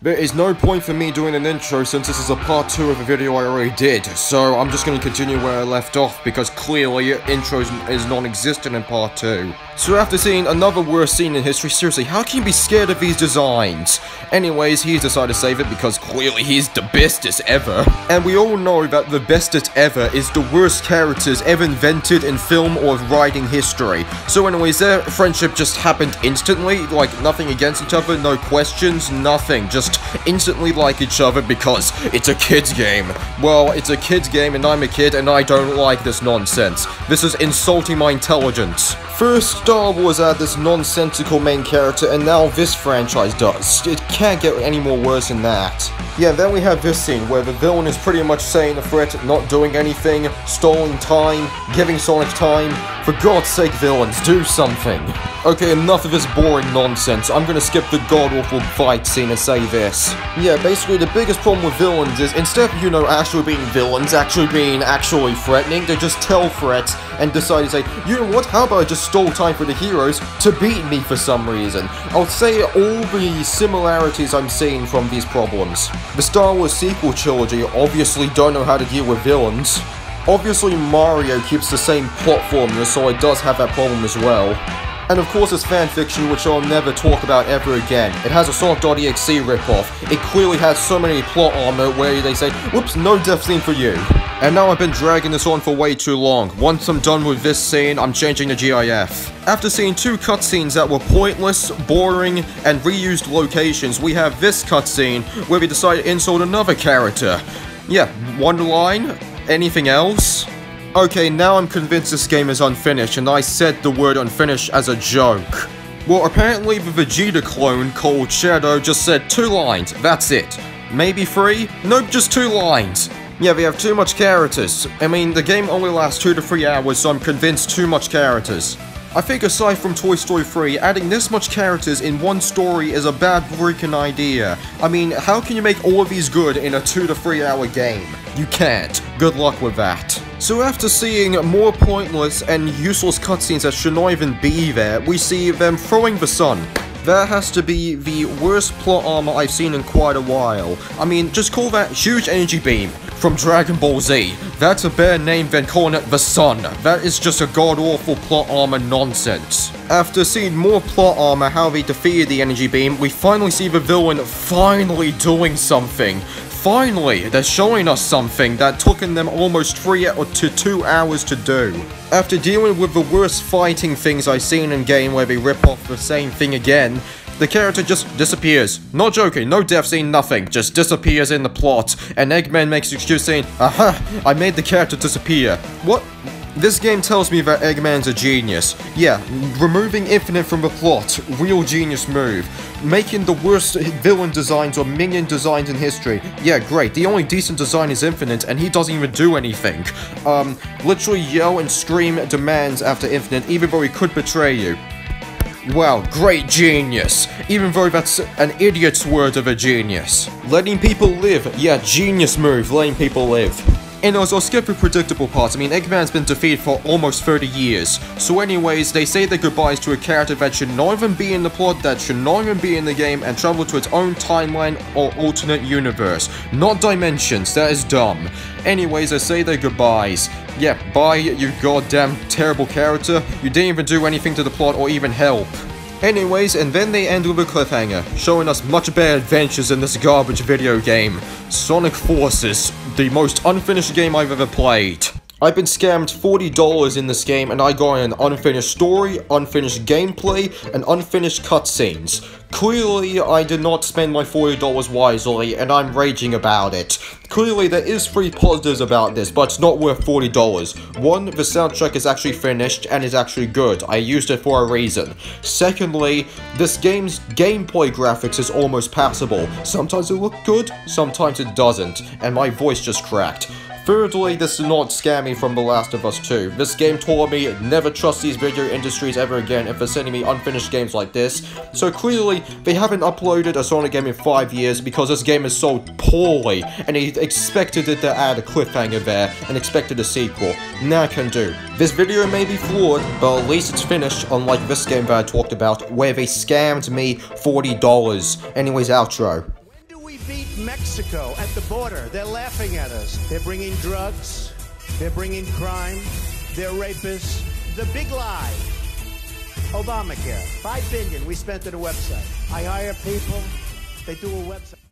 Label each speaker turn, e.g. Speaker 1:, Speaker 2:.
Speaker 1: There is no point for me doing an intro since this is a part 2 of a video I already did, so I'm just going to continue where I left off because clearly intro is non-existent in part 2. So after seeing another worst scene in history, seriously, how can you be scared of these designs? Anyways, he's decided to save it because clearly he's the bestest ever. And we all know that the bestest ever is the worst characters ever invented in film or writing history. So anyways, their friendship just happened instantly, like nothing against each other, no questions, nothing, just instantly like each other because it's a kid's game. Well, it's a kid's game and I'm a kid and I don't like this nonsense. This is insulting my intelligence. First, Star Wars had this nonsensical main character, and now this franchise does. It can't get any more worse than that. Yeah, then we have this scene where the villain is pretty much saying the threat, not doing anything, stalling time, giving Sonic time. For God's sake, villains, do something. Okay, enough of this boring nonsense. I'm gonna skip the god-awful fight scene and say this. Yeah, basically the biggest problem with villains is instead of, actually being villains, actually threatening, they just tell threats and decide to say, you know what, how about I just stole time for the heroes to beat me for some reason. I'll say all the similarities I'm seeing from these problems. The Star Wars sequel trilogy obviously don't know how to deal with villains. Obviously Mario keeps the same plot formula, so it does have that problem as well. And of course it's fanfiction, which I'll never talk about ever again. It has a Sonic.exe ripoff. It clearly has so many plot armor where they say, whoops, no death scene for you. And now I've been dragging this on for way too long. Once I'm done with this scene, I'm changing the GIF. After seeing two cutscenes that were pointless, boring, and reused locations, we have this cutscene where we decide to insult another character. Yeah, one line? Anything else? Okay, now I'm convinced this game is unfinished, and I said the word unfinished as a joke. Well, apparently the Vegeta clone called Shadow just said 2 lines, that's it. Maybe 3? Nope, just 2 lines. Yeah, they have too much characters. I mean, the game only lasts 2 to 3 hours, so I'm convinced too much characters. I think aside from Toy Story 3, adding this much characters in one story is a bad freaking idea. I mean, how can you make all of these good in a 2 to 3 hour game? You can't. Good luck with that. So after seeing more pointless and useless cutscenes that should not even be there, we see them throwing the sun. That has to be the worst plot armor I've seen in quite a while. I mean, just call that Huge Energy Beam from Dragon Ball Z. That's a better name than calling it the sun. That is just a god-awful plot armor nonsense. After seeing more plot armor how they defeated the energy beam, we finally see the villain finally doing something. Finally, they're showing us something that took them almost 3 to 2 hours to do. After dealing with the worst fighting things I've seen in game where they rip off the same thing again, the character just disappears. Not joking, no death scene, nothing, just disappears in the plot, and Eggman makes an excuse saying, aha, I made the character disappear. What? This game tells me that Eggman's a genius. Yeah, removing Infinite from the plot, real genius move. Making the worst villain designs or minion designs in history. Yeah, great, the only decent design is Infinite and he doesn't even do anything. Literally yell and scream demands after Infinite even though he could betray you. Wow, great genius. Even though that's an idiot's word of a genius. Letting people live. Yeah, genius move, letting people live. And also, skip the predictable parts. I mean, Eggman's been defeated for almost 30 years. So anyways, they say their goodbyes to a character that should not even be in the plot, that should not even be in the game, and travel to its own timeline or alternate universe. Not dimensions, that is dumb. Anyways, they say their goodbyes. Yeah, bye, you goddamn terrible character. You didn't even do anything to the plot or even help. Anyways, and then they end with a cliffhanger, showing us much better adventures in this garbage video game. Sonic Forces, the most unfinished game I've ever played. I've been scammed $40 in this game and I got an unfinished story, unfinished gameplay, and unfinished cutscenes. Clearly, I did not spend my $40 wisely and I'm raging about it. Clearly, there is 3 positives about this, but it's not worth $40. 1, the soundtrack is actually finished and is actually good. I used it for a reason. Secondly, this game's gameplay graphics is almost passable. Sometimes it looks good, sometimes it doesn't, and my voice just cracked. Thirdly, this is not scammy from The Last of Us 2. This game taught me never trust these video industries ever again if they're sending me unfinished games like this. So clearly, they haven't uploaded a Sonic game in 5 years because this game is sold poorly, and they expected it to add a cliffhanger there, and expected a sequel. Nah, can do. This video may be flawed, but at least it's finished, unlike this game that I talked about, where they scammed me $40. Anyways, outro.
Speaker 2: Mexico at the border. They're laughing at us. They're bringing drugs. They're bringing crime. They're rapists. The big lie. Obamacare. $5 billion we spent at a website. I hire people. They do a website.